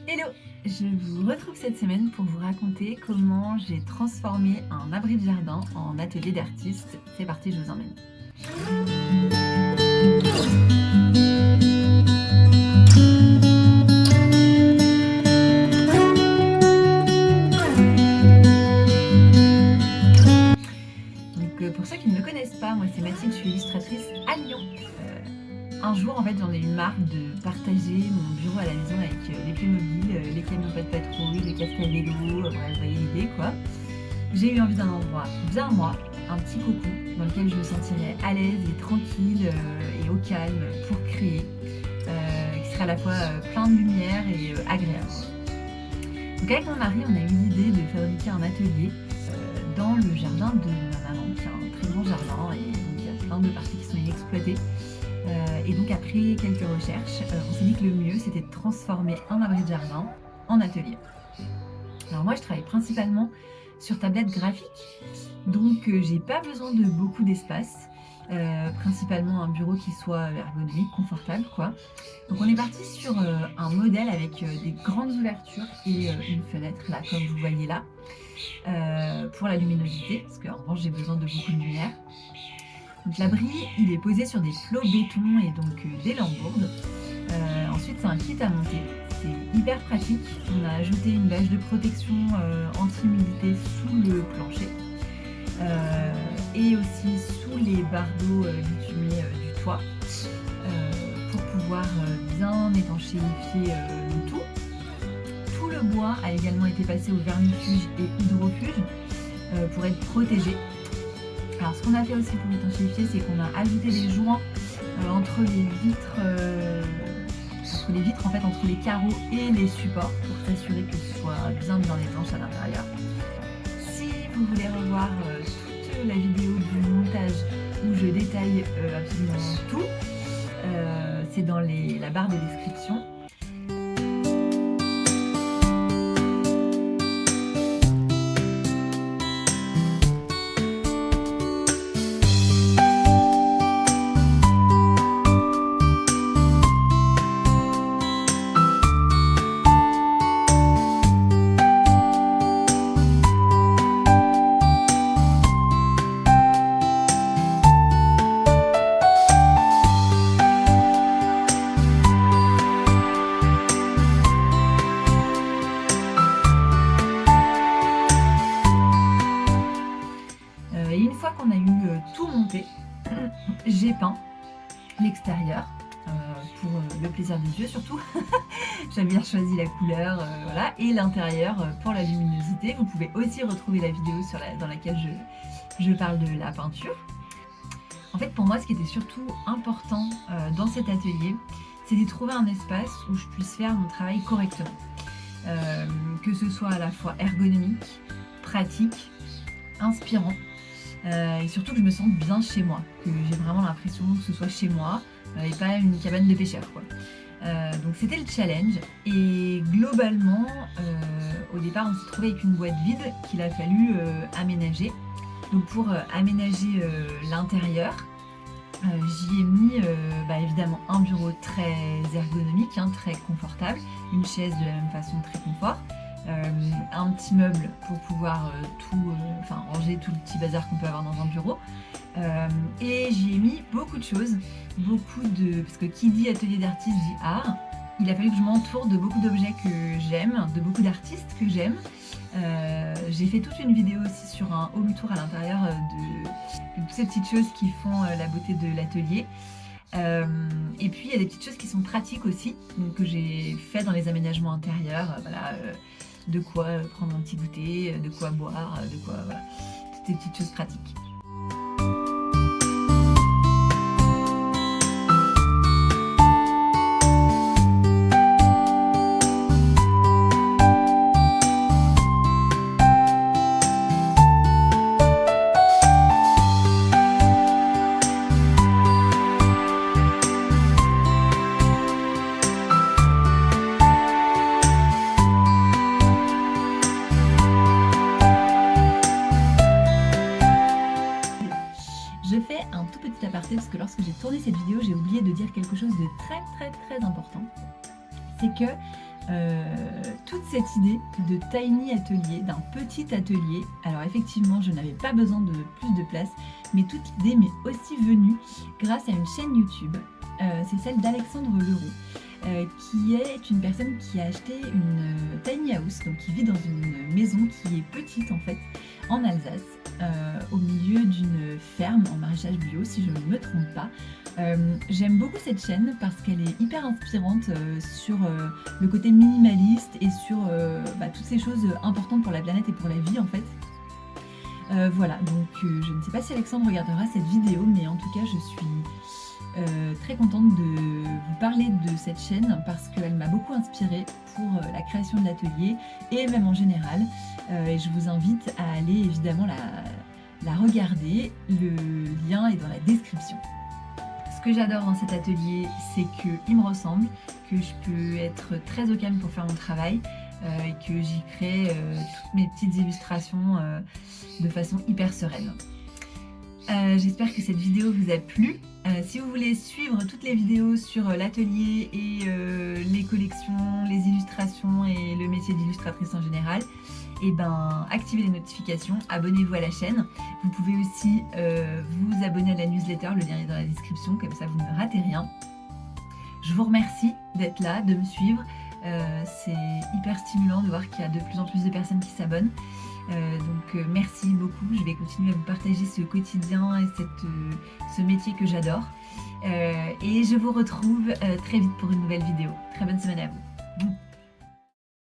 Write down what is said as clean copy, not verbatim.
Hello! Je vous retrouve cette semaine pour vous raconter comment j'ai transformé un abri de jardin en atelier d'artiste. C'est parti, je vous emmène. Pour ceux qui ne me connaissent pas, moi c'est Mathilde, je suis illustratrice à Lyon. Un jour, en fait, j'en ai eu marre de partager mon bureau à la maison avec les Playmobil, les camions pas de patrouille, les casques à vélo, bref, vous voyez l'idée quoi. J'ai eu envie d'un endroit bien à moi, un petit cocon dans lequel je me sentirais à l'aise et tranquille et au calme pour créer, qui serait à la fois plein de lumière et agréable. Donc avec mon mari, on a eu l'idée de fabriquer un atelier dans le jardin de ma maman, qui a un très grand jardin et donc il y a plein de parties qui sont inexploitées. Et donc après quelques recherches, on s'est dit que le mieux c'était de transformer un abri de jardin en atelier. Alors moi je travaille principalement sur tablette graphique, donc j'ai pas besoin de beaucoup d'espace, principalement un bureau qui soit ergonomique, confortable quoi. Donc on est parti sur un modèle avec des grandes ouvertures et une fenêtre là comme vous voyez là, pour la luminosité, parce qu'en revanche j'ai besoin de beaucoup de lumière. Donc l'abri, il est posé sur des flots béton et donc des lambourdes. Ensuite, c'est un kit à monter. C'est hyper pratique. On a ajouté une bâche de protection anti-humidité sous le plancher et aussi sous les bardeaux bitumés du toit pour pouvoir bien étanchéifier le tout. Tout le bois a également été passé au vermifuge et hydrofuge pour être protégé. Alors ce qu'on a fait aussi pour étanchéifier, c'est qu'on a ajouté des joints entre les vitres en fait, entre les carreaux et les supports pour s'assurer que ce soit bien étanche à l'intérieur. Si vous voulez revoir toute la vidéo du montage où je détaille absolument tout, c'est dans la barre de description. Et une fois qu'on a eu tout monté, j'ai peint l'extérieur pour le plaisir des yeux surtout. J'aime bien choisi la couleur, voilà, et l'intérieur pour la luminosité. Vous pouvez aussi retrouver la vidéo dans laquelle je parle de la peinture. En fait, pour moi, ce qui était surtout important dans cet atelier, c'était de trouver un espace où je puisse faire mon travail correctement. Que ce soit à la fois ergonomique, pratique, inspirant. Et surtout que je me sente bien chez moi, que j'ai vraiment l'impression que ce soit chez moi et pas une cabane de pêcheurs quoi. Donc c'était le challenge et globalement au départ on s'est trouvé avec une boîte vide qu'il a fallu aménager. Donc pour aménager l'intérieur, j'y ai mis évidemment un bureau très ergonomique, très confortable, une chaise de la même façon très confort. Un petit meuble pour pouvoir ranger tout le petit bazar qu'on peut avoir dans un bureau. Et j'y ai mis beaucoup de choses, parce que qui dit atelier d'artiste dit art. Il a fallu que je m'entoure de beaucoup d'objets que j'aime, de beaucoup d'artistes que j'aime. J'ai fait toute une vidéo aussi sur un home tour à l'intérieur de toutes ces petites choses qui font la beauté de l'atelier. Et puis il y a des petites choses qui sont pratiques aussi, donc, que j'ai fait dans les aménagements intérieurs, de quoi prendre un petit goûter, de quoi boire, de quoi voilà, toutes ces petites choses pratiques. Parce que lorsque j'ai tourné cette vidéo, j'ai oublié de dire quelque chose de très important. C'est que toute cette idée de tiny atelier, d'un petit atelier. Alors effectivement, je n'avais pas besoin de plus de place, mais toute l'idée m'est aussi venue grâce à une chaîne YouTube. C'est celle d'Alexandre Leroux, qui est une personne qui a acheté une tiny house, donc qui vit dans une maison qui est petite en fait, en Alsace, au milieu d'une ferme en maraîchage bio, si je ne me trompe pas. J'aime beaucoup cette chaîne parce qu'elle est hyper inspirante sur le côté minimaliste et sur toutes ces choses importantes pour la planète et pour la vie en fait. Voilà, donc je ne sais pas si Alexandre regardera cette vidéo, mais en tout cas je suis très contente de vous parler de cette chaîne parce qu'elle m'a beaucoup inspirée pour la création de l'atelier et même en général. Et je vous invite à aller évidemment la regarder, le lien est dans la description. Ce que j'adore dans cet atelier, c'est qu'il me ressemble, que je peux être très au calme pour faire mon travail et que j'y crée toutes mes petites illustrations de façon hyper sereine. J'espère que cette vidéo vous a plu. Si vous voulez suivre toutes les vidéos sur l'atelier et les collections, les illustrations et le métier d'illustratrice en général, activez les notifications, abonnez-vous à la chaîne. Vous pouvez aussi vous abonner à la newsletter, le lien est dans la description, comme ça vous ne ratez rien. Je vous remercie d'être là, de me suivre. C'est hyper stimulant de voir qu'il y a de plus en plus de personnes qui s'abonnent. Donc merci beaucoup, je vais continuer à vous partager ce quotidien et ce métier que j'adore. Et je vous retrouve très vite pour une nouvelle vidéo. Très bonne semaine à vous.